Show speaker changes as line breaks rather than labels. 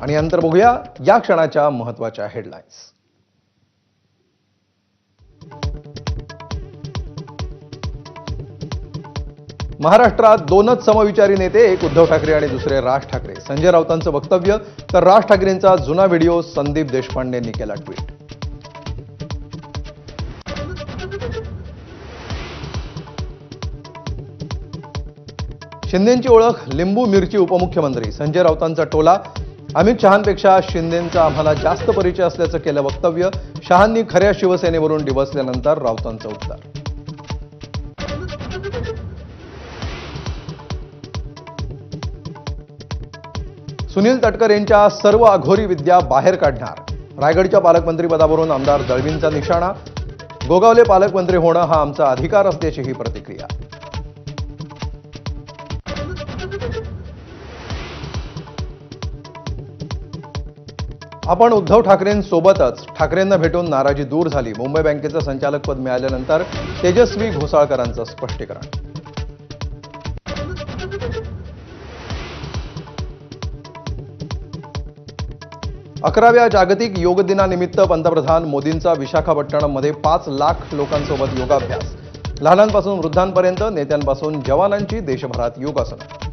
आणि नंतर बघूया या क्षणाच्या महत्त्वाच्या हेडलाईन्स। महाराष्ट्रात दोनच समविचारी नेते, एक उद्धव ठाकरे आणि दुसरे राज ठाकरे। संजय राऊतांचं वक्तव्य तर राज ठाकरेंचा जुना व्हिडिओ संदीप देशपांडेंनी केला ट्विट। शिंदेंची ओळख लिंबू मिरची उपमुख्यमंत्री। संजय राऊतांचा टोला, अमित शहांपेक्षा शिंदेंचा आम्हाला जास्त परिचय असल्याचं केलं वक्तव्य। शहांनी खऱ्या शिवसेनेवरून डिवचल्यानंतर राऊतांचं उत्तर। सुनील तटकरे यांच्या सर्व अघोरी विद्या बाहेर काढणार। रायगडच्या पालकमंत्रीपदावरून आमदार दळवींचा निशाणा। गोगावले पालकमंत्री होणं हा आमचा अधिकार असल्याची ही प्रतिक्रिया। आपण उद्धव ठाकरेंसोबतच, ठाकरेंना भेटून नाराजी दूर झाली। मुंबई बँकेचं संचालकपद मिळाल्यानंतर तेजस्वी घोसाळकरांचं स्पष्टीकरण। 11व्या जागतिक योग दिनानिमित्त पंतप्रधान मोदींचा विशाखापट्टणममध्ये 5 लाख लोकांसोबत योगाभ्यास। लहानांपासून वृद्धांपर्यंत, नेत्यांपासून जवानांची देशभरात योगासनं।